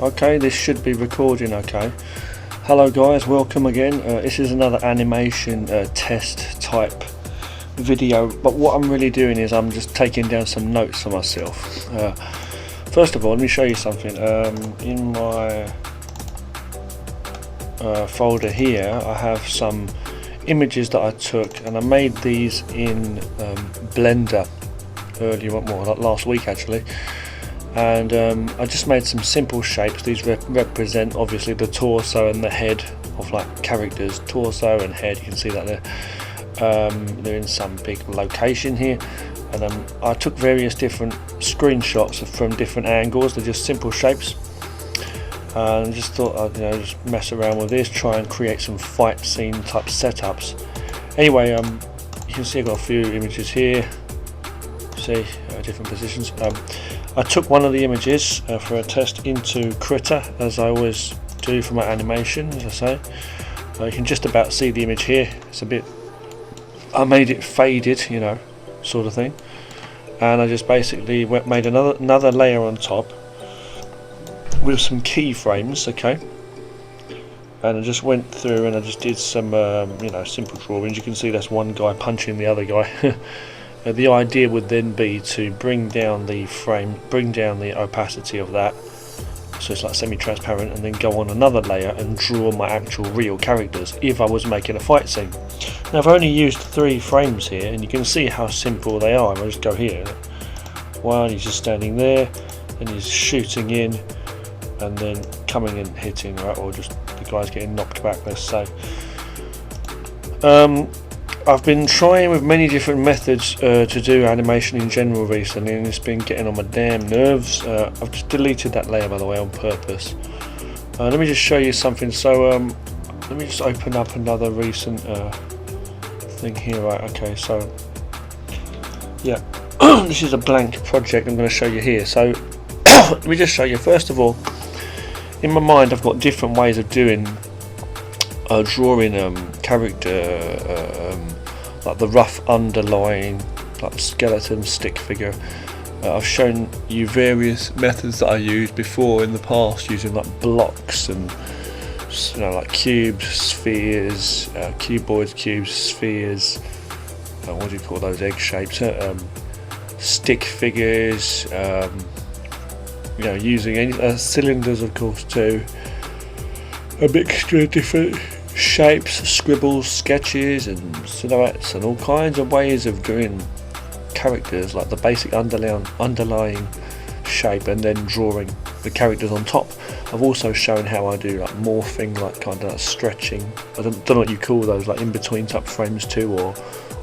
Okay, this should be recording okay. Hello guys, welcome again. This is another animation test type video, but what I'm really doing is I'm just taking down some notes for myself. First of all, let me show you something. In my folder here I have some images that I took, and I made these in Blender earlier, like last week actually. And I just made some simple shapes. These represent obviously the torso and the head of like characters. Torso and head, you can see that there. They're in some big location here, and I took various different screenshots from different angles. They're just simple shapes, and just thought I'd just mess around with this, try and create some fight scene type setups. Anyway, you can see I've got a few images here. See different positions. I took one of the images for a test into Krita, as I always do for my animation, as I say. You can just about see the image here. It's a bit, I made it faded, sort of thing. And I just basically made another layer on top with some keyframes, okay. And I just went through and I just did some, simple drawings. You can see that's one guy punching the other guy. The idea would then be to bring down the frame, bring down the opacity of that, so it's like semi-transparent, and then go on another layer and draw my actual real characters if I was making a fight scene. Now I've only used 3 frames here, and you can see how simple they are. I'll just go here. One, he's just standing there, and he's shooting in, and then coming and hitting, right, or just the guy's getting knocked back, let's say. I've been trying with many different methods to do animation in general recently, and it's been getting on my damn nerves. I've just deleted that layer, by the way, on purpose. Let me just show you something. So let me just open up another recent thing here. Right, okay, so yeah, this is a blank project I'm going to show you here. So let me just show you. First of all, in my mind I've got different ways of doing drawing character, like the rough underlying like skeleton stick figure. I've shown you various methods that I used before in the past, using like blocks and like cubes, spheres, cuboids, cubes, spheres, what do you call those, egg shapes, stick figures, using cylinders of course too, a mixture of different shapes, scribbles, sketches and silhouettes, and all kinds of ways of doing characters, like the basic underlying shape, and then drawing the characters on top. I've also shown how I do like morphing, like kind of like stretching. I don't know what you call those, like in between type frames too, or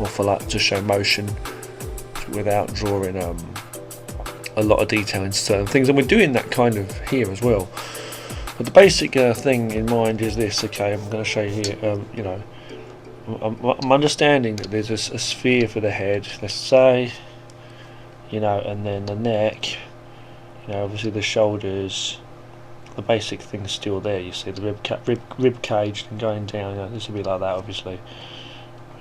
for like to show motion without drawing a lot of detail into certain things, and we're doing that kind of here as well. But the basic thing in mind is this, okay, I'm going to show you here, I'm understanding that there's a sphere for the head, let's say, and then the neck, obviously the shoulders, the basic thing's still there, you see, the rib cage and going down, this will be like that obviously.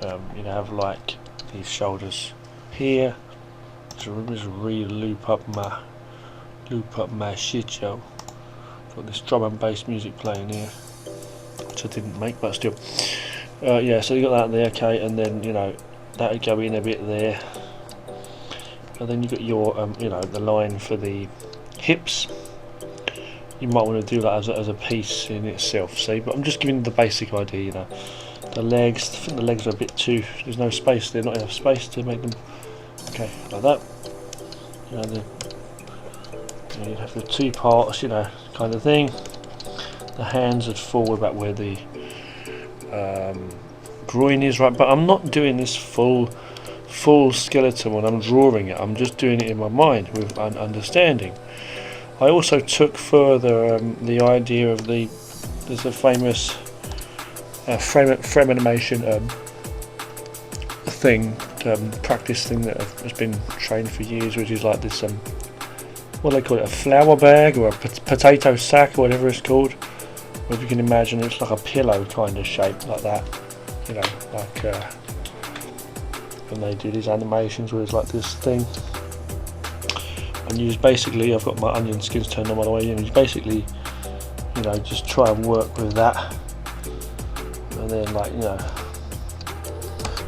Have like these shoulders here, so just really loop up my shit, yo. Got this drum and bass music playing here, which I didn't make, but still. Yeah, so you got that there, okay, and then that would go in a bit there, and then you got your the line for the hips. You might want to do that as a piece in itself, see, but I'm just giving the basic idea. The legs, I think the legs are a bit too, there's no space there, not enough space to make them, okay, like that. You'd have the 2 parts, kind of thing. The hands would fall about where the groin is, right? But I'm not doing this full skeleton when I'm drawing it. I'm just doing it in my mind with an understanding. I also took further the idea of there's a famous frame animation practice thing that has been trained for years, which is like this what do they call it, a flour bag or a potato sack or whatever it's called, where you can imagine it's like a pillow kind of shape, like that, like when they do these animations where it's like this thing, and and you just basically, I've got my onion skins turned on by the way, and you basically, you know, just try and work with that, and then, like, you know,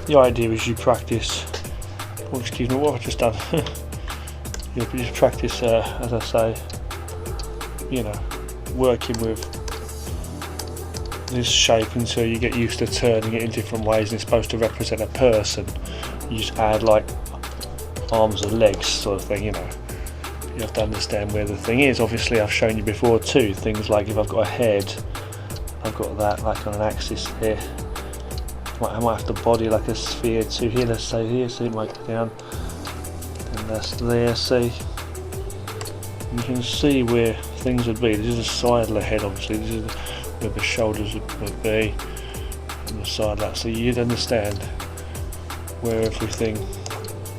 the idea is you practice. Oh, excuse me, what have I just done? You just practice, as I say, you know, working with this shape until you get used to turning it in different ways, and it's supposed to represent a person. You just add like arms and legs sort of thing, you know. You have to understand where the thing is. Obviously I've shown you before too, things like if I've got a head, I've got that like on an axis here. I might have the body like a sphere too here, let's say here, so it might go down, and that's there, see. You can see where things would be. This is the side of the head, obviously, this is where the shoulders would be, and the side of that, so you'd understand where everything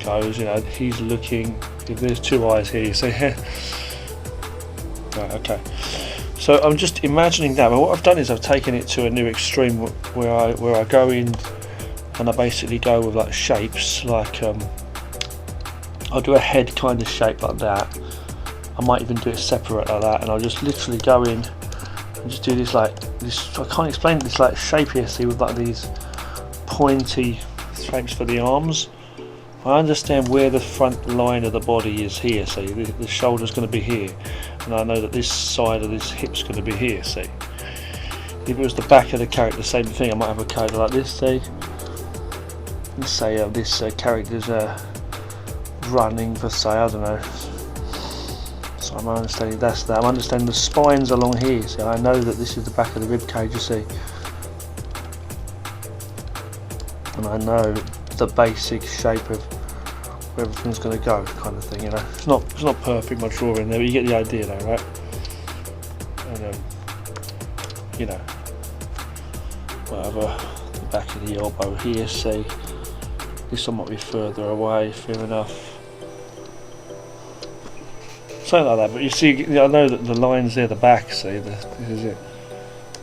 goes. You know, he's looking, if there's two eyes here, you see. Right, okay. So I'm just imagining that, but what I've done is I've taken it to a new extreme where I go in and I basically go with like shapes, like I'll do a head kind of shape like that. I might even do it separate like that, and I'll just literally go in and just do this like this. I can't explain this like shape here. See, with like these pointy shapes for the arms. I understand where the front line of the body is here. See, the shoulder's going to be here, and I know that this side of this hip's going to be here. See, if it was the back of the character, same thing. I might have a character like this. See, let's say this character's running for, say, I don't know. So I'm understanding that's that. I'm understanding the spine's along here. See, I know that this is the back of the rib cage. You see, and I know the basic shape of where everything's going to go, kind of thing. You know, it's not perfect, my drawing there, but you get the idea though, right? And you know, whatever, the back of the elbow here. See, this one might be further away. Fair enough. Something like that. But you see, I know that the lines there, the back. See, this is it.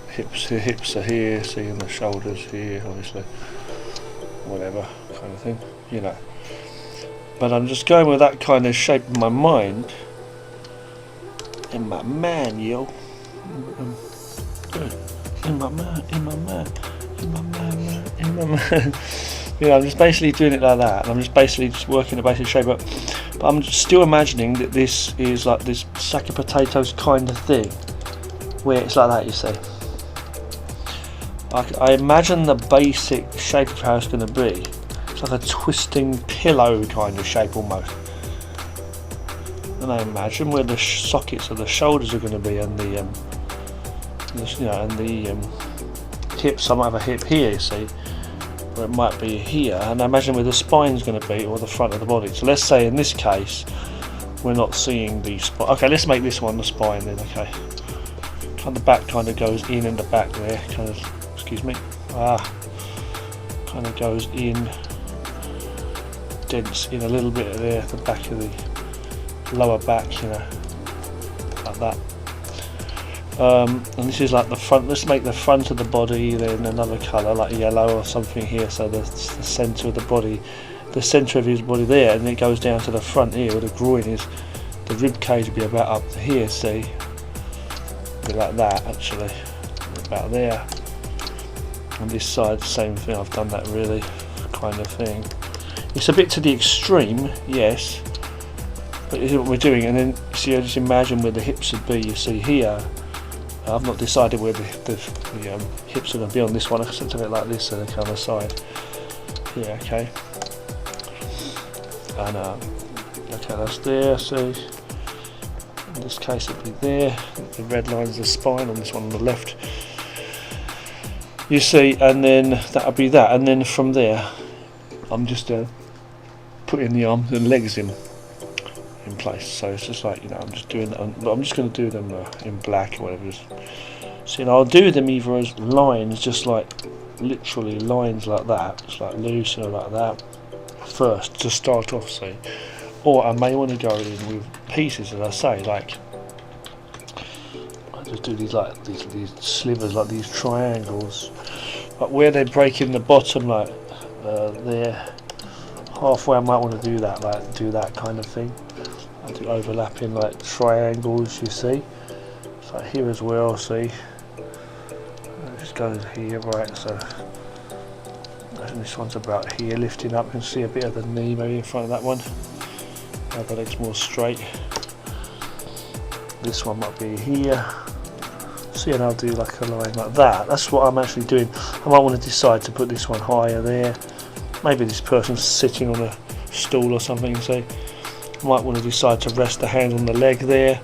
Hips are here. See, and the shoulders here, obviously. Whatever kind of thing, you know. But I'm just going with that kind of shape in my mind, in my man, yo. In my man. You know, I'm just basically doing it like that, and I'm just basically just working the basic shape up. But I'm still imagining that this is like this sack of potatoes kind of thing, where it's like that, you see. I imagine the basic shape of how it's going to be. It's like a twisting pillow kind of shape almost. And I imagine where the sockets of the shoulders are going to be, and the you know, and the hips. I might have a hip here, you see, or it might be here. And I imagine where the spine's going to be, or the front of the body. So let's say in this case, we're not seeing the spine. Okay, let's make this one the spine then. Okay, kind of back kind of goes in, and the back there kind of. Excuse me, kind of goes in, dents in a little bit of there, the back of the lower back, you know, like that. And this is like the front. Let's make the front of the body then another colour, like yellow or something here, so the centre of the body, the centre of his body there, and it goes down to the front here where the groin is. The rib cage will be about up to here, see, a bit like that actually, about there. On this side, same thing. I've done that really, kind of thing. It's a bit to the extreme, yes, but this is what we're doing. And then see, I just imagine where the hips would be. You see here, I've not decided where the hips are going to be on this one. I can do it like this, so they're on the side. Yeah, okay. And okay, that's there. See, in this case, it'd be there. The red line's the spine. On this one on the left. You see, and then that'll be that, and then from there, I'm just putting the arms and legs in place. So it's just like, you know, I'm just doing that, but I'm just going to do them in black or whatever. So, you know, I'll do them either as lines, just like literally lines like that, just like loose or like that, first to start off, see. Or I may want to go in with pieces, as I say, like. Just do these like these slivers, like these triangles, but where they break in the bottom, like there halfway. I might want to do that, like do that kind of thing. I do overlapping like triangles, you see. So here as well, see. It just goes here, right, so and this one's about here, lifting up. You can see a bit of the knee maybe in front of that one. Now the leg's more straight. This one might be here. See, and I'll do like a line like that. That's what I'm actually doing. I might want to decide to put this one higher there. Maybe this person's sitting on a stool or something, so I might want to decide to rest the hand on the leg there.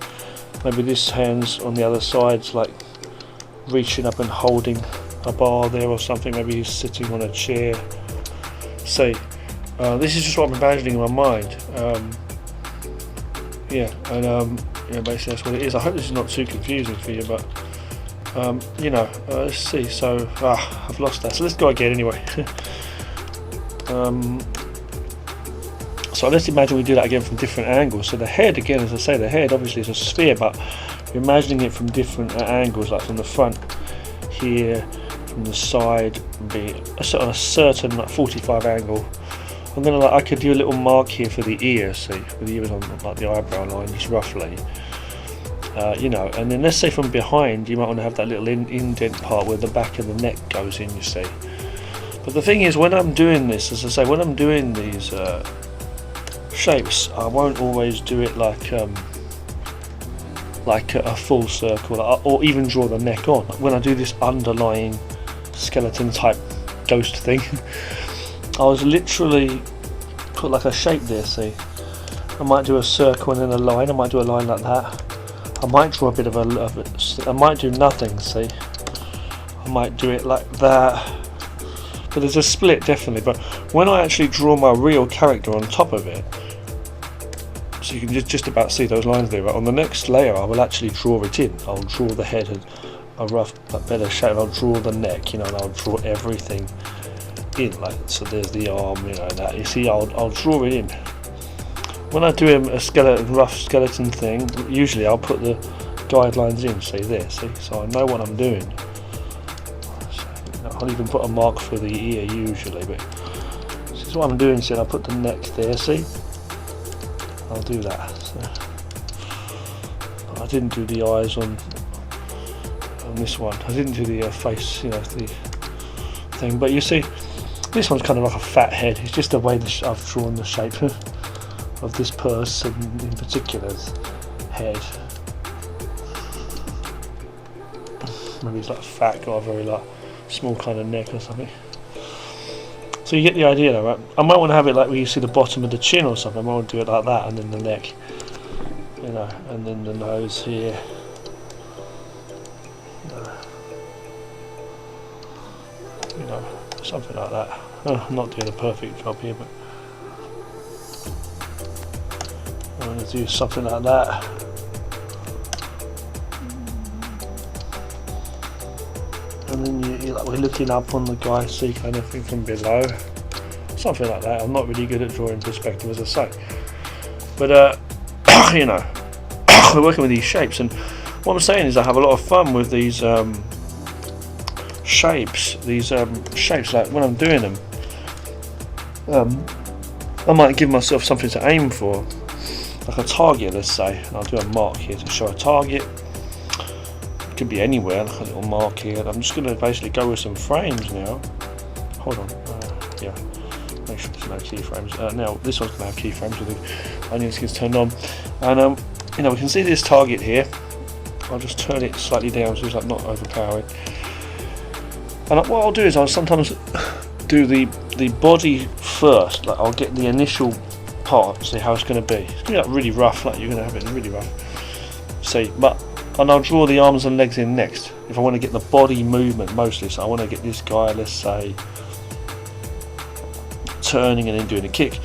Maybe this hand's on the other side's like reaching up and holding a bar there or something. Maybe he's sitting on a chair. See, this is just what I'm imagining in my mind. Yeah, basically that's what it is. I hope this is not too confusing for you, but let's see. So I've lost that. So let's go again anyway. So let's imagine we do that again from different angles. So the head, again, as I say, the head obviously is a sphere, but you're imagining it from different angles, like from the front here, from the side, be on a certain like 45 angle. And then I could do a little mark here for the ear, see, for the ears on like the eyebrow line, just roughly. And then let's say from behind, you might want to have that little indent part where the back of the neck goes in, you see. But the thing is, when I'm doing this, as I say, when I'm doing these shapes, I won't always do it like a full circle, or even draw the neck on. When I do this underlying skeleton type ghost thing, I was literally put like a shape there, see. I might do a circle and then a line. I might do a line like that. I might draw a bit of I might do nothing, see. I might do it like that. But there's a split, definitely. But when I actually draw my real character on top of it, so you can just about see those lines there, but on the next layer I will actually draw it in. I'll draw the head a rough, better shape. I'll draw the neck, and I'll draw everything in. Like, so there's the arm, that. You see, I'll draw it in. When I do a rough skeleton thing, usually I'll put the guidelines in. See there, see. So I know what I'm doing. I'll even put a mark for the ear usually, but this is what I'm doing. So I'll put the neck there, see. I'll do that. So I didn't do the eyes on this one. I didn't do the face, the thing. But you see, this one's kind of like a fat head. It's just the way I've drawn the shape of this person in particular's head. Maybe he's like a fat guy, very like small kind of neck or something. So you get the idea though, right? I might want to have it like where you see the bottom of the chin or something. I might want to do it like that, and then the neck, and then the nose here. Something like that. I'm not doing a perfect job here, but I'm going to do something like that. And then we're looking up on the guy, see, kind of thing from below, something like that. I'm not really good at drawing perspective, as I say, but we're working with these shapes, and what I'm saying is I have a lot of fun with these shapes. Like when I'm doing them, I might give myself something to aim for, like a target, let's say, and I'll do a mark here to show a target. Could be anywhere, like a little mark here. I'm just going to basically go with some frames now. Hold on, yeah, make sure there's no keyframes. Now this one's going to have keyframes with the onion skins turned on, and we can see this target here. I'll just turn it slightly down so it's like not overpowering. And what I'll do is I'll sometimes do the body first. Like I'll get the initial part, see how it's going to be. It's going to be like really rough, like you're going to have it really rough. See, and I'll draw the arms and legs in next if I want to get the body movement mostly. So I want to get this guy, let's say, turning and then doing a kick.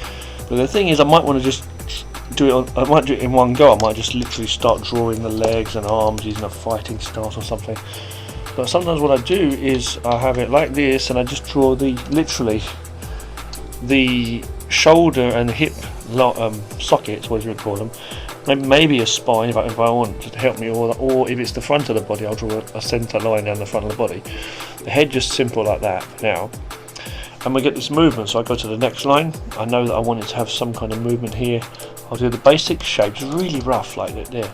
But the thing is, I might want to just do it. I might do it in one go. I might just literally start drawing the legs and arms using a fighting stance or something. But sometimes what I do is I have it like this, and I just draw literally the shoulder and hip sockets, what do you call them? Maybe a spine if I want to help me, or if it's the front of the body, I'll draw a centre line down the front of the body. The head just simple like that now, and we get this movement. So I go to the next line. I know that I want it to have some kind of movement here. I'll do the basic shapes, really rough like that there.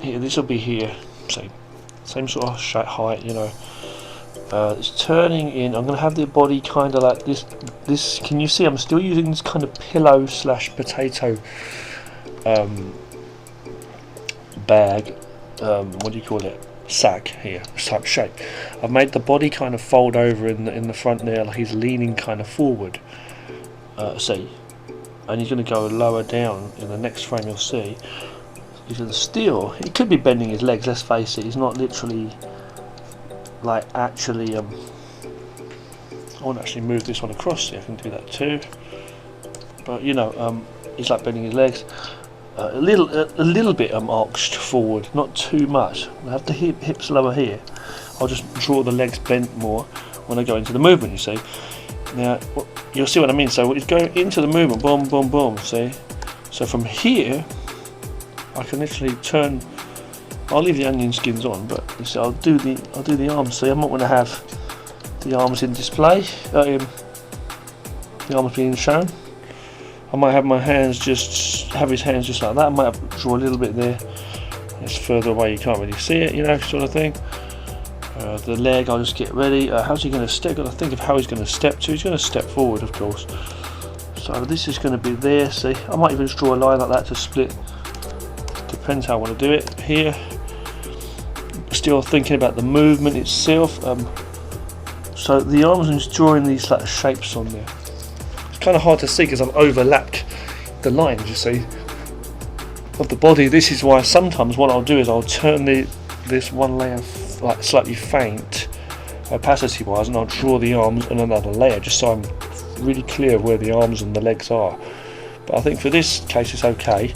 Here, this will be here, same sort of height, you know. It's turning in. I'm going to have the body kind of like this. Can you see I'm still using this kind of pillow slash potato bag, what do you call it, sack here, type shape. I've made the body kind of fold over in the front there, like he's leaning kind of forward, see, and he's going to go lower down in the next frame. You'll see he's going to still, he could be bending his legs, let's face it, he's not literally like actually I want to actually move this one across. See, I can do that too, but you know, he's like bending his legs a little bit arched forward, not too much. I have the hips lower here. I'll just draw the legs bent more when I go into the movement, you see. Now you'll see what I mean. So it's going into the movement, boom boom boom, see. So from here I can literally turn. I'll leave the onion skins on, but you see, I'll do the arms. See, I'm not going to have the arms in display, the arms being shown. I might have my hands have his hands just like that. I might have to draw a little bit there. It's further away, you can't really see it, you know, sort of thing. The leg, I'll just get ready. How's he going to step? Got to think of how he's going to step to. He's going to step forward, of course. So this is going to be there. See, I might even just draw a line like that to split. Depends how I want to do it. Here, still thinking about the movement itself. So the arms, I'm just drawing these like shapes on there. It's kind of hard to see because I've overlapped the lines, you see, of the body. This is why sometimes what I'll do is I'll turn this one layer like slightly faint opacity wise, and I'll draw the arms on another layer just so I'm really clear where the arms and the legs are. But I think for this case it's okay.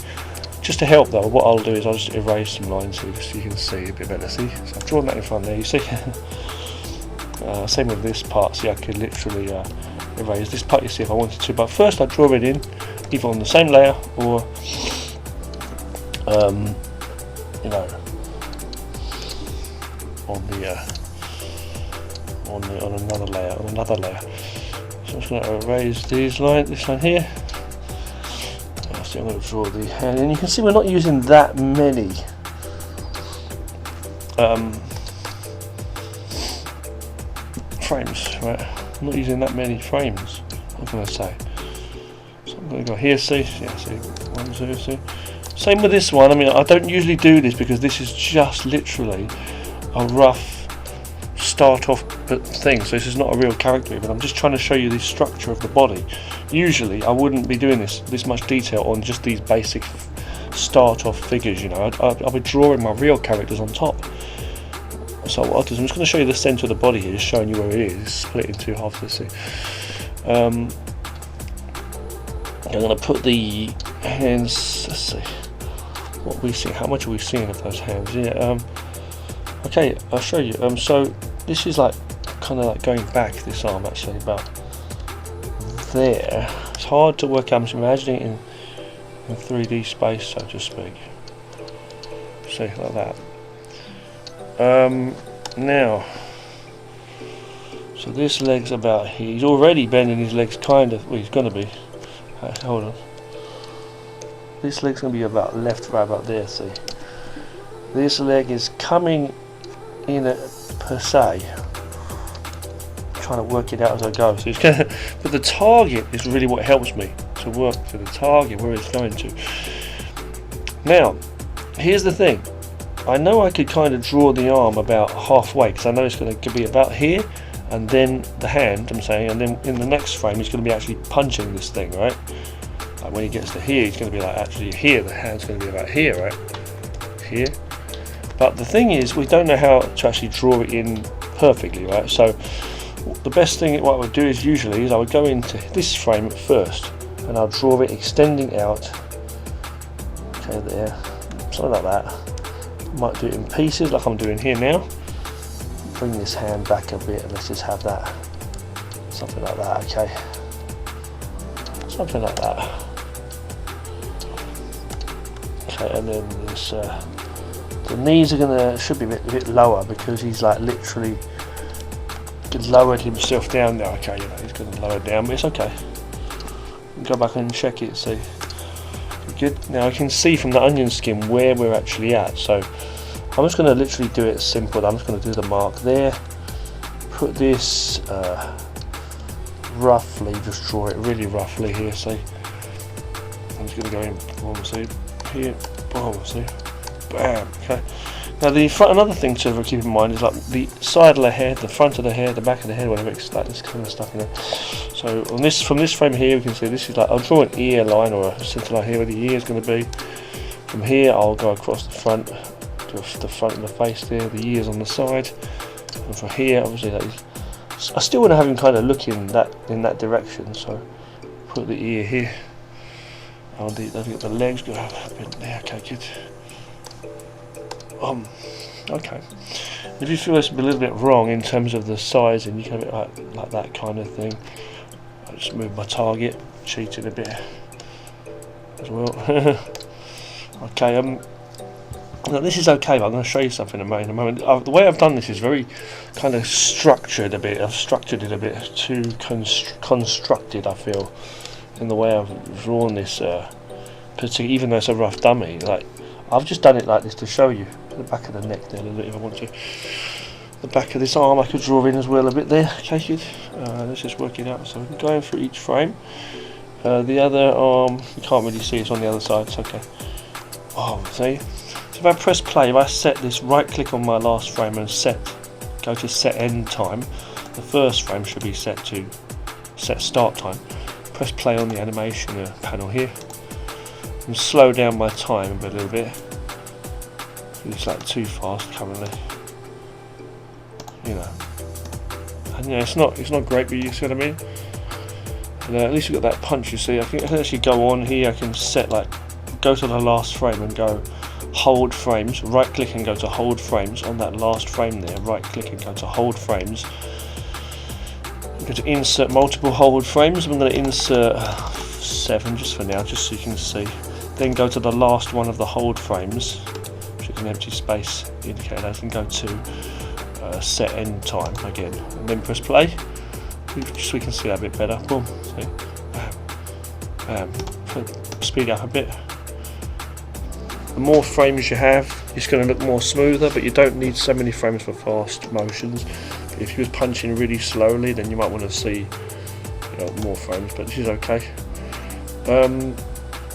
Just to help though, what I'll do is I'll just erase some lines so you can see a bit better. See, so I've drawn that in front there, you see. Same with this part. See, I could literally erase this part, you see, if I wanted to. But first I draw it in, either on the same layer or you know, on another layer. So I'm just going to erase this line here. So I'm going to draw the hand, and you can see we're not using that many frames, right? I'm not using that many frames, I'm going to say. So I'm going to go here, see, yeah, see, 1, 2, see. Same with this one. I mean, I don't usually do this because this is just literally a rough start off thing, so this is not a real character, but I'm just trying to show you the structure of the body. Usually I wouldn't be doing this much detail on just these basic start off figures, you know. I'll be drawing my real characters on top. So what I'll do is I'm just going to show you the centre of the body here, just showing you where it is, split in two halves, let's see. I'm going to put the hands, let's see, what we see, how much are we seeing of those hands? Yeah, okay, I'll show you. So this is like kind of like going back, this arm actually, about there. It's hard to work out. I'm imagining it in 3D space, so to speak. See, like that. Now, so this leg's about here. He's already bending his legs, kind of. Well, he's going to be. Hold on. This leg's going to be about left, right about there. See, this leg is coming in per se. Trying to work it out as I go. So it's gonna, but the target is really what helps me to work to the target where it's going to. Now, here's the thing. I know I could kind of draw the arm about halfway because I know it's going to be about here, and then the hand, I'm saying, and then in the next frame he's going to be actually punching this thing, right? Like when he gets to here, he's going to be like actually here. The hand's going to be about here, right? Here. But the thing is, we don't know how to actually draw it in perfectly, right? So the best thing, what I would do is usually is I would go into this frame first, and I'll draw it extending out. Okay, there, something like that. Might do it in pieces like I'm doing here now. Bring this hand back a bit and let's just have that, something like that. Okay, something like that. Okay, and then this, the knees are should be a bit lower because he's like literally lowered himself down now. Okay, you know, he's going to lower down, but it's okay. Go back and check it, see. Good. Now I can see from the onion skin where we're actually at, so I'm just going to literally do it simple. I'm just going to do the mark there, put this roughly, just draw it really roughly here, see. I'm just going to go in, boom, see, here, boom, see, bam, okay. Now another thing to keep in mind is like the side of the head, the front of the hair, the back of the head, whatever, it's like this kind of stuff, you know. So on this, from this frame here, we can see this is like, I'll draw an ear line or a centre line here where the ear is going to be. From here, I'll go across the front, to the front of the face there, the ears on the side, and from here, obviously, that is, I still want to have him kind of look in that direction. So put the ear here. I'll get the legs go up in there. Okay, good. Okay. If you feel it's a little bit wrong in terms of the sizing, you can have it like that kind of thing. I'll just move my target, cheat it a bit as well. Okay. Now this is okay, but I'm going to show you something in a moment. The way I've done this is very kind of structured a bit. I've structured it a bit too constructed, I feel, in the way I've drawn this. Particularly, even though it's a rough dummy, like I've just done it like this to show you the back of the neck there a little bit if I want to. The back of this arm I could draw in as well a bit there. Okay, good. Let's just work it out. So I'm going through each frame. The other arm, you can't really see, it's on the other side. It's okay. See. So if I press play, if I set this, right click on my last frame and go to set end time, the first frame should be set to set start time. Press play on the animation panel here and slow down my time a little bit. It's like too fast currently, you know. And yeah, it's not great, but you see what I mean. And, at least we've got that punch. You see, I can actually go on here. I can set go to the last frame and go hold frames. Right click and go to hold frames on that last frame there. Right click and go to hold frames. I'm going to insert multiple hold frames. I'm going to insert 7 just for now, just so you can see. Then go to the last one of the hold frames, which is an empty space indicator, and go to set end time again, and then press play, just so we can see that a bit better. Boom, see, bam, bam. Speed up a bit. The more frames you have, it's going to look more smoother, but you don't need so many frames for fast motions. But if you was punching really slowly, then you might want to see, more frames, but this is okay.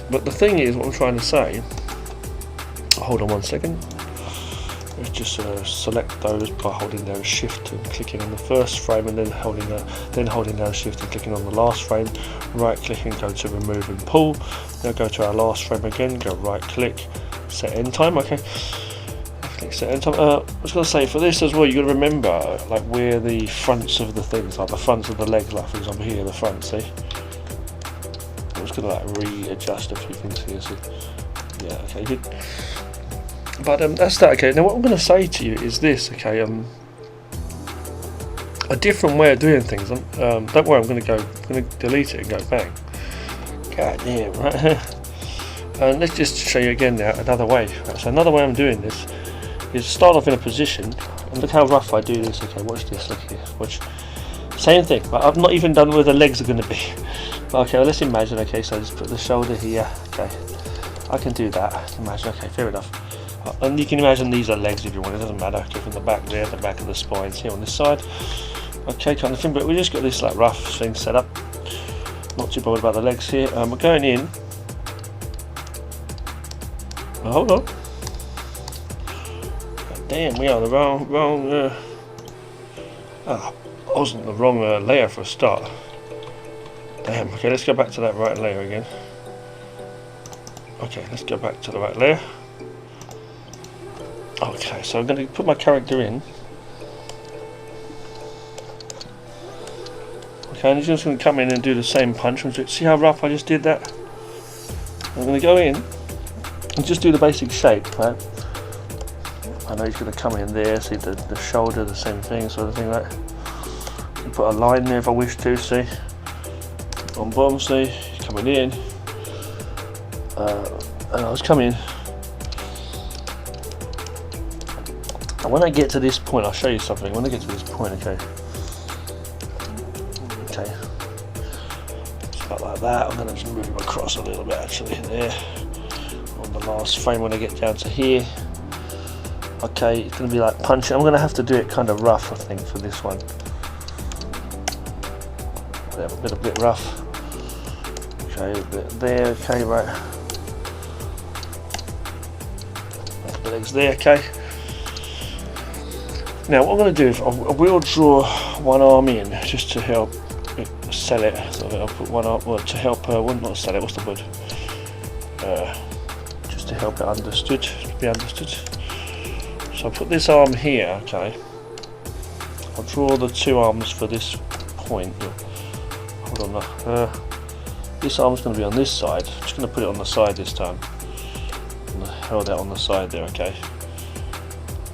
But the thing is, what I'm trying to say, hold on one second, let's just select those by holding down shift and clicking on the first frame, and then holding down shift and clicking on the last frame, right click and go to remove and pull. Now go to our last frame again, go right click, set end time. Okay, click set end time. I was going to say, for this as well, you've got to remember like where the fronts of the things, like the fronts of the legs, like for example here, the front, see? I'm just going to readjust a few things here, see? Yeah, okay, good. But that's that. Okay, now what I'm going to say to you is this. Okay, a different way of doing things. Don't worry, I'm going to delete it and go bang. God damn, right? And let's just show you again now another way. Right, so another way I'm doing this is start off in a position, and look how rough I do this. Okay, watch this. Look here. Watch. Same thing. But I've not even done where the legs are going to be. Okay, well, let's imagine. Okay, so just put the shoulder here. Okay, I can do that. Imagine. Okay, fair enough. And you can imagine these are legs if you want. It doesn't matter. Okay, from the back there, the back of the spines here on this side. Okay, kind of thing. But we just got this like rough thing set up. Not too bothered about the legs here. We're going in. Oh, hold on. God damn, we are the wrong. I wasn't the wrong layer for a start. Damn. Okay, let's go back to that right layer again. Okay, let's go back to the right layer. Okay, so I'm going to put my character in. Okay, and he's just going to come in and do the same punch. See how rough I just did that? I'm going to go in and just do the basic shape, right? I know he's going to come in there, see the shoulder, the same thing, sort of thing, right? And put a line there if I wish to, see? On bottom, see? Coming in. And I was coming. And when I get to this point, I'll show you something. When I get to this point, okay, like that. I'm going to just move him across a little bit actually there on the last frame when I get down to here. Okay, it's going to be like punching. I'm going to have to do it kind of rough, I think, for this one. A bit rough. Okay, a bit there. Okay, right. The legs there. Okay. Now what I'm going to do is I will draw one arm in just to help sell it. So I'll put one arm, well, to help not sell it. What's the word? Just to help it understood. To be understood. So I'll put this arm here. Okay. I'll draw the two arms for this point. Hold on. This arm's going to be on this side. I'm just going to put it on the side this time. I'm going to hold that on the side there. Okay.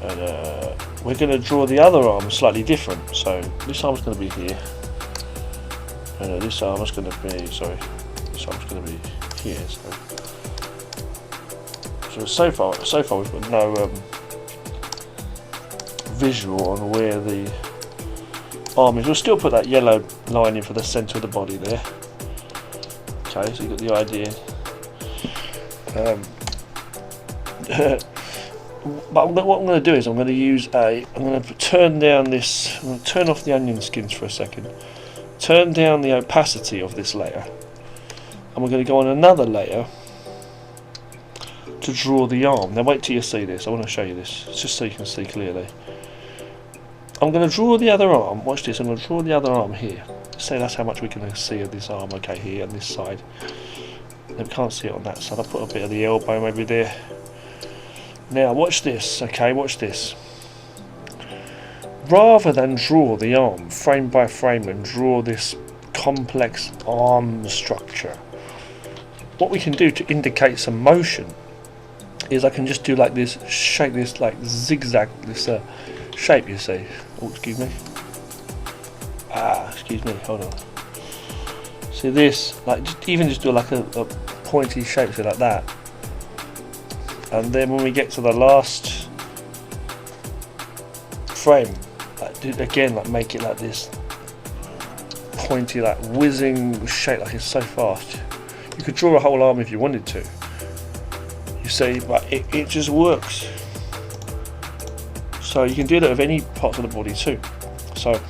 And we're going to draw the other arm slightly different. So this arm's going to be here, and this arm is going to be, sorry, this arm's going to be here. So far we've got no visual on where the arm is. We'll still put that yellow line in for the centre of the body there. Okay, so you got the idea. But what I'm going to do is I'm going to turn down this. I'm going to turn off the onion skins for a second. Turn down the opacity of this layer, and we're going to go on another layer to draw the arm. Now wait till you see this. I want to show you this just so you can see clearly. I'm going to draw the other arm. Watch this. I'm going to draw the other arm here. Say that's how much we can see of this arm. Okay, here on this side. We can't see it on that side. I'll put a bit of the elbow maybe there. Now watch this, okay, watch this. Rather than draw the arm frame by frame and draw this complex arm structure, what we can do to indicate some motion is I can just do like this shape, this like zigzag, this shape, you see. Oh, excuse me. Excuse me, hold on. See this, like just do like a pointy shape, so like that. And then when we get to the last frame, like make it like this pointy, like whizzing shape, like it's so fast. You could draw a whole arm if you wanted to. You see, but it just works. So you can do that with any parts of the body too. So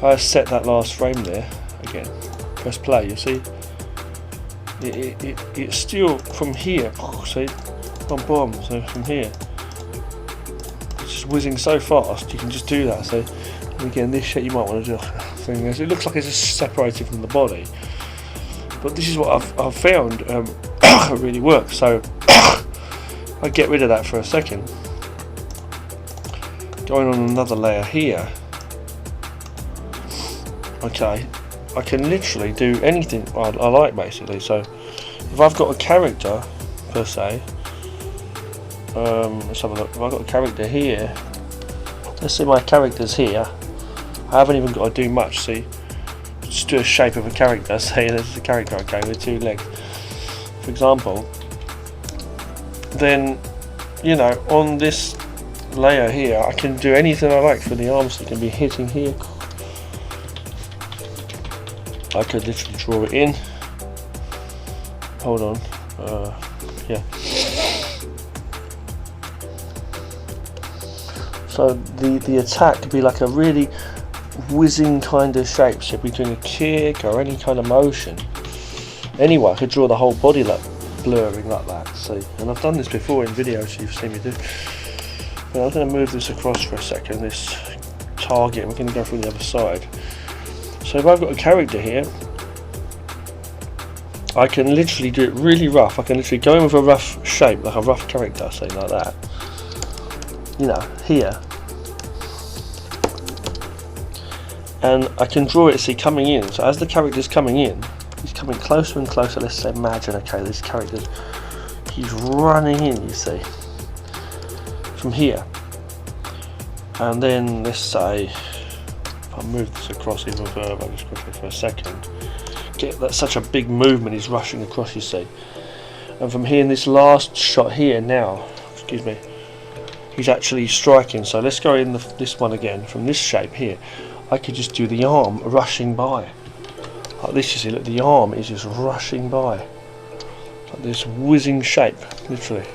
I set that last frame there again. Press play. You see. It's still from here, see, boom, so from here it's just whizzing so fast you can just do that. So again, this shit you might want to do thing is, it looks like it's just separated from the body, but this is what I've found really works. So I get rid of that for a second, going on another layer here. Okay, I can literally do anything I like basically. So if I've got a character per se, let's have a look. If I've got a character here, let's see my character's here. I haven't even got to do much. See, just do a shape of a character. Say this is a character, okay, with two legs, for example. Then, you know, on this layer here, I can do anything I like for the arms. It can be hitting here. I could literally draw it in. Hold on. Yeah. So the attack could be like a really whizzing kind of shape. So if we're doing a kick or any kind of motion. Anyway, I could draw the whole body like blurring like that. See, and I've done this before in videos. You've seen me do. But I'm going to move this across for a second. This target. We're going to go from the other side. So if I've got a character here, I can literally do it really rough. I can literally go in with a rough shape, like a rough character, something like that. You know, here. And I can draw it, see, coming in. So as the character's coming in, he's coming closer and closer. Let's imagine, okay, this character, he's running in, you see, from here. And then let's say, I'll move this across even further, just quickly for a second. That's such a big movement, he's rushing across, you see. And from here in this last shot here now, excuse me, he's actually striking. So let's go in this one again. From this shape here, I could just do the arm rushing by. Like this, you see, look, the arm is just rushing by. Like this whizzing shape, literally.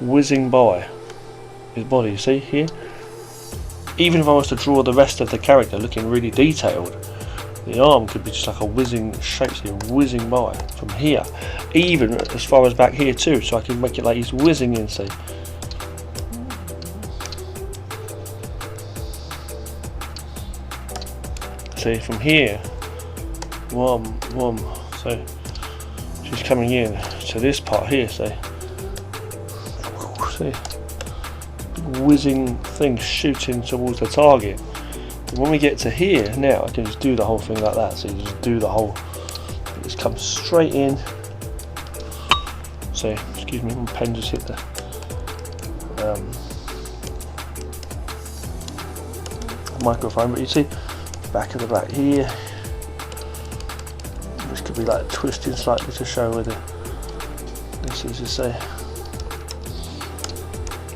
Whizzing by his body, you see here? Even if I was to draw the rest of the character looking really detailed, the arm could be just like a whizzing shape, so whizzing by from here. Even as far as back here too, so I can make it like he's whizzing in, see? See, from here, so she's coming in to this part here, see, whizzing thing shooting towards the target. And when we get to here, now I can just do the whole thing like that, so you just do the whole, just come straight in, so, excuse me, my pen just hit the, microphone, but you see, back of the back here, which could be like twisting slightly to show where this is, to say,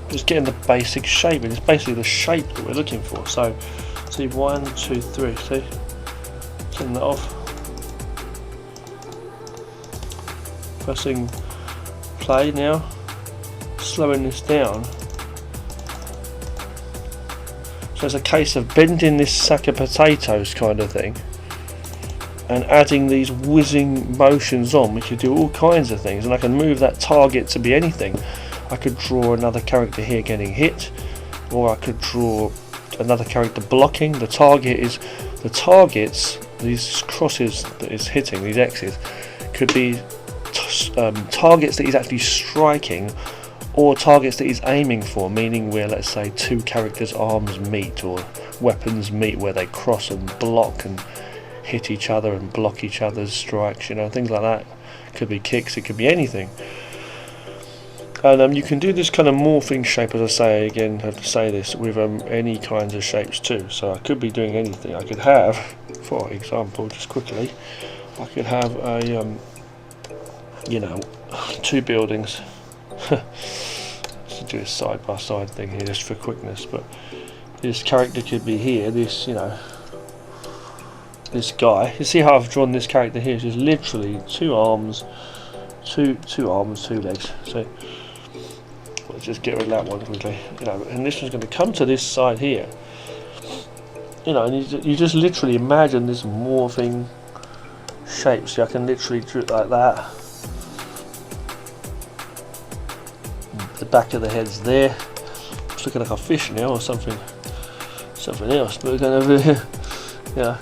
just getting the basic shape, and it's basically the shape that we're looking for. So see, 1, 2, 3, see, turn that off, pressing play now, slowing this down. So it's a case of bending this sack of potatoes kind of thing and adding these whizzing motions on. We could do all kinds of things, and I can move that target to be anything. I could draw another character here getting hit, or I could draw another character blocking. The target is, the targets, these crosses that is hitting, these X's, could be targets that he's actually striking, or targets that he's aiming for, meaning where, let's say, two characters' arms meet or weapons meet, where they cross and block and hit each other and block each other's strikes, you know, things like that. It could be kicks, it could be anything. And you can do this kind of morphing shape, as I say, again, I have to say this, with any kinds of shapes too. So I could be doing anything. I could have, for example, just quickly, I could have a, you know, two buildings. To do a side by side thing here just for quickness, but this character could be here, this, you know, this guy. You see how I've drawn this character here? It's just literally two arms, two legs. So let's just get rid of that one quickly, you know, and this one's going to come to this side here, you know, and you just literally imagine this morphing shape. So I can literally draw it like that. The back of the head's there. It's looking like a fish now or something else, but we're going to, yeah,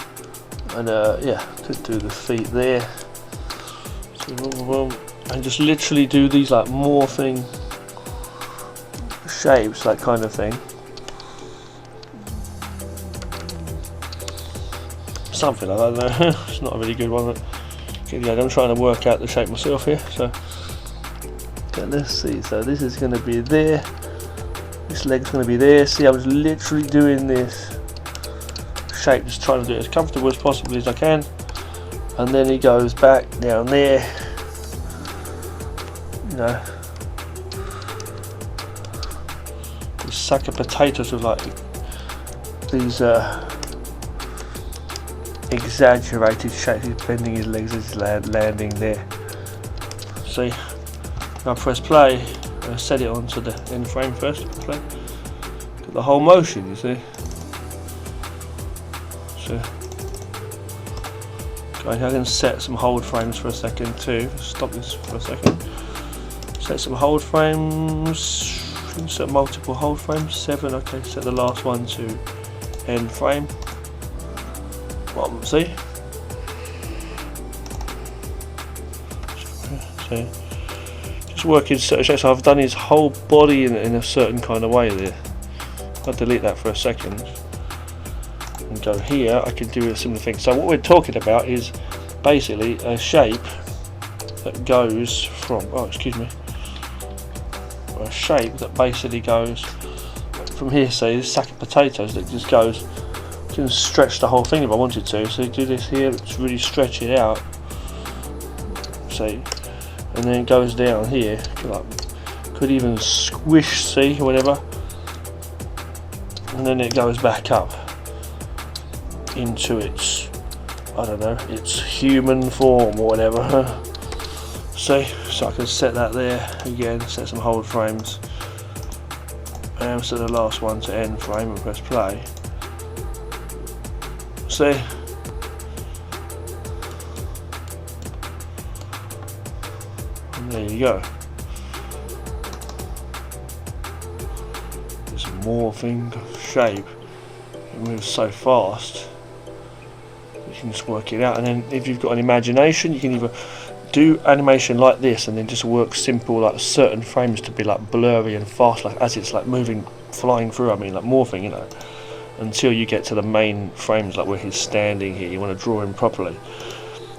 and yeah, could do the feet there. So, and just literally do these like morphing shapes, that kind of thing. Something like that. It's not a really good one. But, yeah, I'm trying to work out the shape myself here. So. Okay, let's see, so this is going to be there, this leg's going to be there. See, I was literally doing this shape, just trying to do it as comfortable as possibly as I can, and then he goes back down there, you know, this sack of potatoes with like these exaggerated shapes. He's bending his legs as he's landing there. See? Now press play, set it onto the end frame first, play. Get the whole motion, you see. So, okay, I can set some hold frames for a second too. Stop this for a second. Set some hold frames, set multiple hold frames, 7, okay, set the last one to end frame. See? So, working certain shapes. So I've done his whole body in a certain kind of way there. I'll delete that for a second and go here. I can do a similar thing. So what we're talking about is basically a shape that goes from, oh excuse me, a shape that basically goes from here, say this sack of potatoes that just goes, I can stretch the whole thing if I wanted to. So do this here, let's really stretch it out, say, and then it goes down here, like, could even squish, see, or whatever, and then it goes back up into its I don't know, its human form or whatever. See, so I can set that there again, set some hold frames, and set the last one to end frame and press play. See, and there you go. It's a morphing shape. It moves so fast. You can just work it out, and then if you've got an imagination, you can either do animation like this and then just work simple, like certain frames to be like blurry and fast, like as it's like moving, flying through, I mean like morphing, you know, until you get to the main frames, like where he's standing here. You want to draw him properly.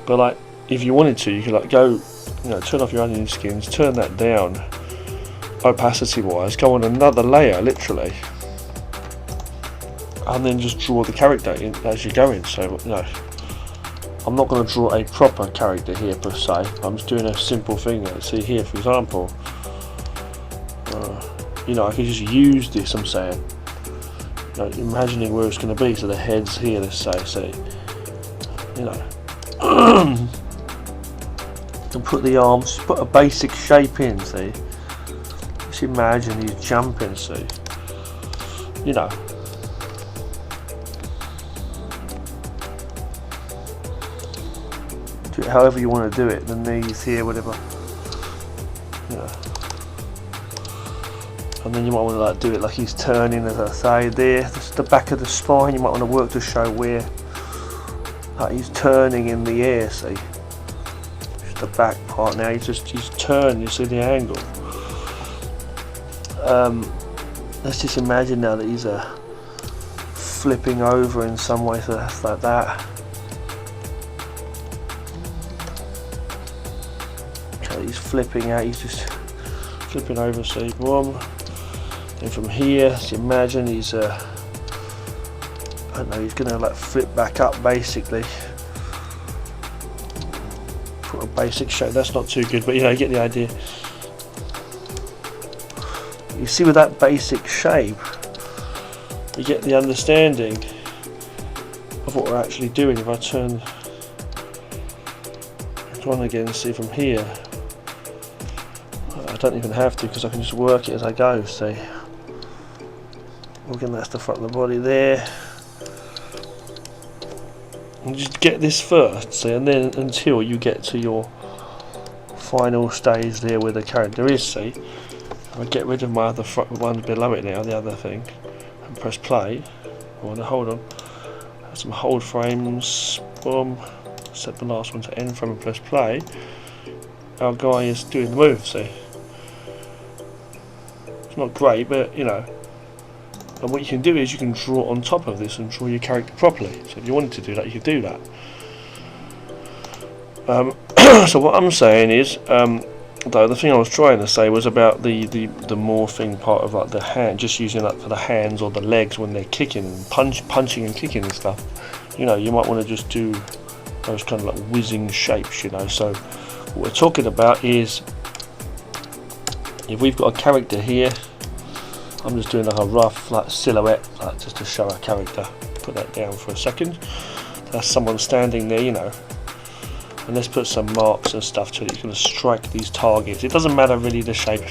But like if you wanted to, you could like go, you know, turn off your onion skins, turn that down opacity wise, go on another layer literally, and then just draw the character in as you're going. So, you know, I'm not going to draw a proper character here per se. I'm just doing a simple thing. Let's see here, for example. You know, I could just use this. I'm saying, you know, imagining where it's going to be. So the head's here. Let's say, see, you know, and put the arms. Put a basic shape in. See, just imagine he's jumping. See, you know. Do it however you want to do it, the knees here, whatever, you know. And then you might want to like do it like he's turning, as I say there. This is the back of the spine. You might want to work to show where like he's turning in the air. See, just the back part now. He's turned. You see the angle. Let's just imagine now that he's flipping over in some way. So that's like that. He's flipping out, he's just flipping over, see, boom. Then from here, so imagine he's I don't know, he's gonna like flip back up basically. Put a basic shape, that's not too good, but you know, you get the idea. You see, with that basic shape, you get the understanding of what we're actually doing. If I turn it on again, see from here, I don't even have to, because I can just work it as I go. See, again, that's the front of the body there, and just get this first, see, and then until you get to your final stage there where the character is. See, I get rid of my other ones below it now, the other thing, and press play. I want to hold on, have some hold frames, boom, set the last one to end frame and press play. Our guy is doing the move. See, it's not great, but you know, and what you can do is you can draw on top of this and draw your character properly. So if you wanted to do that, you could do that. So what I'm saying is, though, the thing I was trying to say was about the morphing part of like the hand, just using that for the hands or the legs when they're kicking and punching and kicking and stuff. You know, you might want to just do those kind of like whizzing shapes, you know. So what we're talking about is, if we've got a character here, I'm just doing like a rough like silhouette, like just to show a character. Put that down for a second. That's someone standing there, you know. And let's put some marks and stuff to it. You're going to strike these targets. It doesn't matter really the shape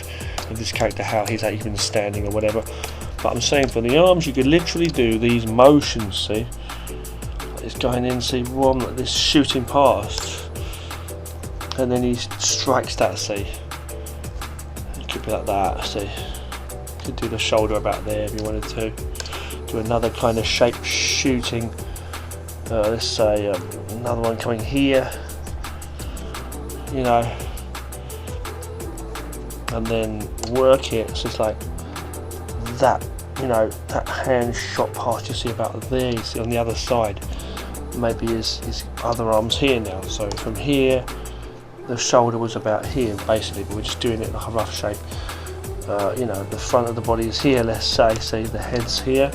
of this character, how he's even standing or whatever. But I'm saying for the arms, you could literally do these motions. See, like it's going in. See, one like this, shooting past, and then he strikes that. See. Could be like that. See, could do the shoulder about there if you wanted to. Do another kind of shape shooting. Let's say another one coming here. You know, and then work it. So it's like that. You know, that hand shot past. You see about there. You see on the other side. Maybe his other arm's here now. So from here, the shoulder was about here basically, but we're just doing it like a rough shape. You know, the front of the body is here, let's say. See, the head's here,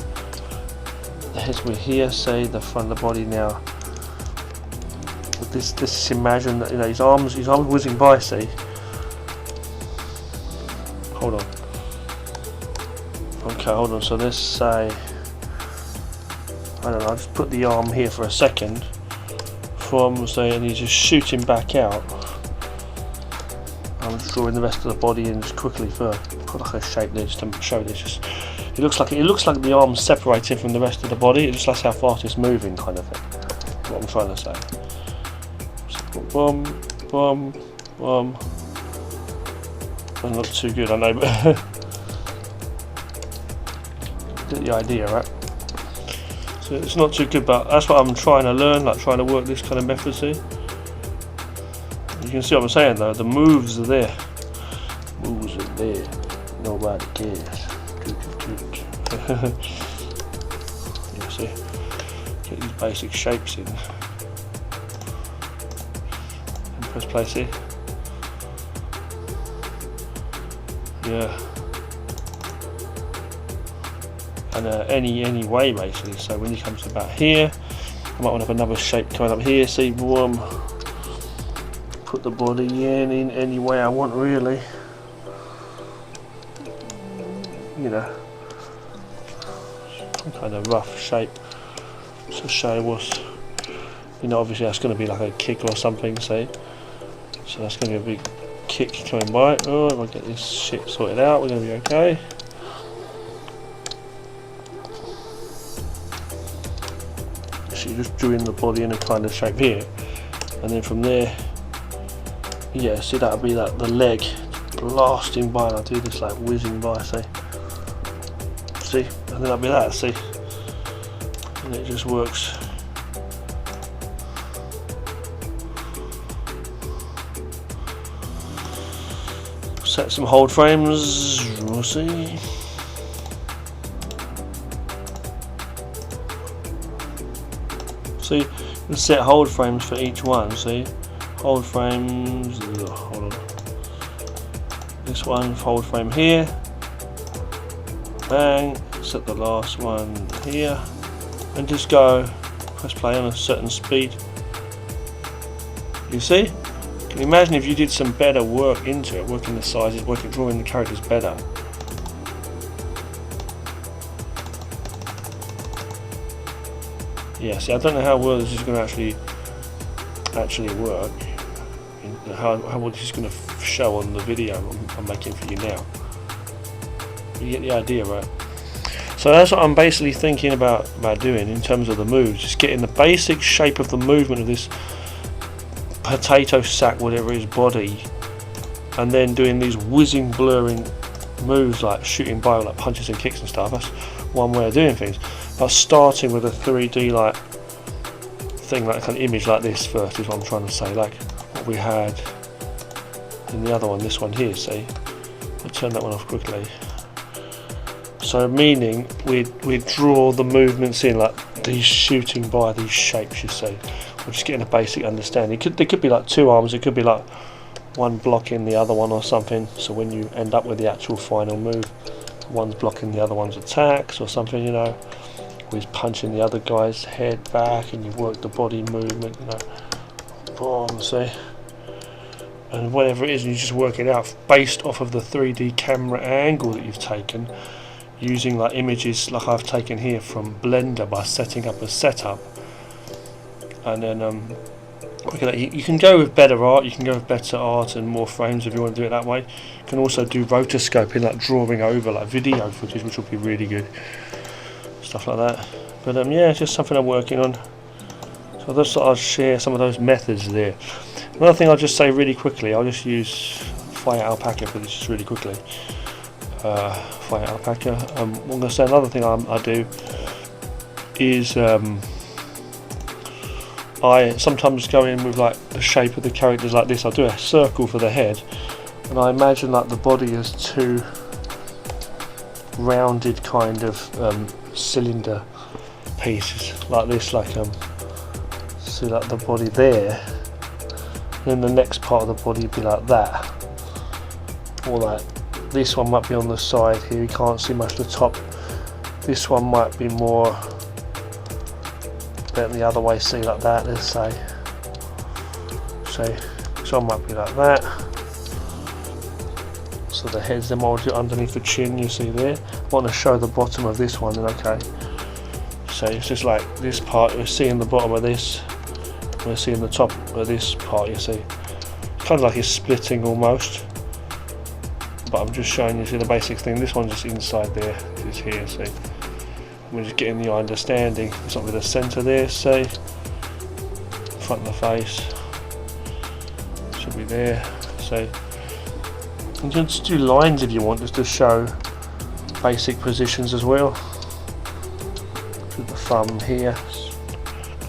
the head's we're here. See, the front of the body now. This imagine that, you know, his arms whizzing by. See, hold on. Okay, hold on. So let's say, I don't know, I'll just put the arm here for a second. from, say, and he's just shooting back out. I'm just drawing the rest of the body in just quickly first. Put like a shape there just to show this. Just it looks like the arm's separating from the rest of the body. It just looks how fast it's moving, kind of thing. That's what I'm trying to say. So, boom, boom, boom. That's not too good, I know, but get the idea, right? So it's not too good, but that's what I'm trying to learn, like trying to work this kind of method. See, you can see what I'm saying though. The moves are there. Moves are there. Nobody cares. You see, get these basic shapes in. And press play. See. Yeah. And any way basically. So when he comes about here, I might want to have another shape coming up here. See, boom. Put the body in any way I want, really. You know, some kind of rough shape to show what's, you know, obviously that's going to be like a kick or something. See, so that's going to be a big kick coming by. Oh, if I get this shit sorted out, we're going to be okay. So you're just drawing the body in a kind of shape here, and then from there, yeah, see, that'll be like the leg blasting by, and I'll do this like whizzing by, see, and then that'll be that, see, and it just works. Set some hold frames, we'll see. See, you can set hold frames for each one, see? Hold frames, hold on. This one, hold frame here. Bang, set the last one here. And just go, press play on a certain speed. You see? Can you imagine if you did some better work into it, working the sizes, drawing the characters better? Yeah, see, I don't know how well this is going to actually work. How well this is going to show on the video I'm making for you now. You get the idea, right? So that's what I'm basically thinking about doing in terms of the moves. Just getting the basic shape of the movement of this potato sack, whatever his body, and then doing these whizzing, blurring moves like shooting by, like punches and kicks and stuff. That's one way of doing things. But starting with a 3D like thing, like kind of image like this first, is what I'm trying to say. Like what we had in the other one, this one here. See, I'll turn that one off quickly. So meaning we draw the movements in like these shooting by these shapes. You see, we're just getting a basic understanding. There could be like two arms. It could be like one blocking the other one or something. So when you end up with the actual final move, one's blocking the other one's attacks or something. You know, or he's punching the other guy's head back, and you work the body movement. You know, boom. See. And whatever it is, and you just work it out based off of the 3D camera angle that you've taken, using like images like I've taken here from Blender by setting up a setup. And then okay, you can go with better art, you can go with better art and more frames if you want to do it that way. You can also do rotoscoping, like drawing over like video footage, which will be really good, stuff like that. But yeah, it's just something I'm working on. So I just thought I'd share some of those methods there. Another thing I'll just say really quickly, I'll just use Fire Alpaca for this just really quickly. Fire Alpaca. I'm going to say another thing I do is I sometimes go in with like the shape of the characters like this. I'll do a circle for the head, and I imagine like the body as two rounded kind of cylinder pieces like this, like see like the body there. Then the next part of the body would be like that, or like this one might be on the side here, you can't see much of the top. This one might be more better the other way, see, like that, let's say. So this one might be like that. So the head's then molded underneath the chin, you see there. I want to show the bottom of this one, then okay. So it's just like this part, you're seeing the bottom of this. we're seeing the top of this part, you see. Kind of like it's splitting almost, but I'm just showing you, see, the basic thing. This one's just inside there, this is here, see. We're just getting the understanding. It's not with the centre there, see. Front of the face should be there, see. You can just do lines if you want, just to show basic positions as well. With the thumb here,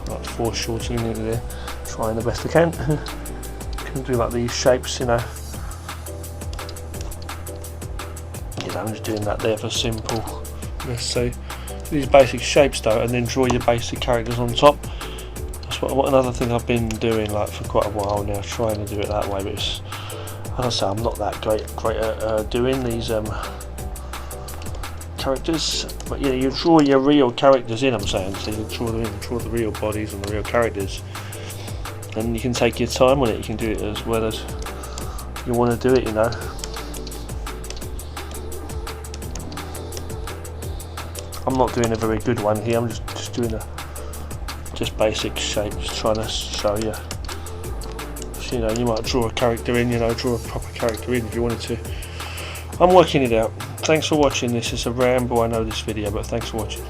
like foreshortening it there, trying the best I can. Can do like these shapes, you know. I'm just doing that there for simple. Let's see these basic shapes though, and then draw your basic characters on top. That's what another thing I've been doing like for quite a while now, trying to do it that way. But it's, as I say, I'm not that great at doing these characters. But yeah, you draw your real characters in. I'm saying, so you draw them in, draw the real bodies and the real characters. And you can take your time on it, you can do it as well as you want to do it, you know. I'm not doing a very good one here, I'm just doing just basic shapes, trying to show you. So, you know, you might draw a character in, you know, draw a proper character in if you wanted to. I'm working it out. Thanks for watching this. It's a ramble, I know, this video, but thanks for watching.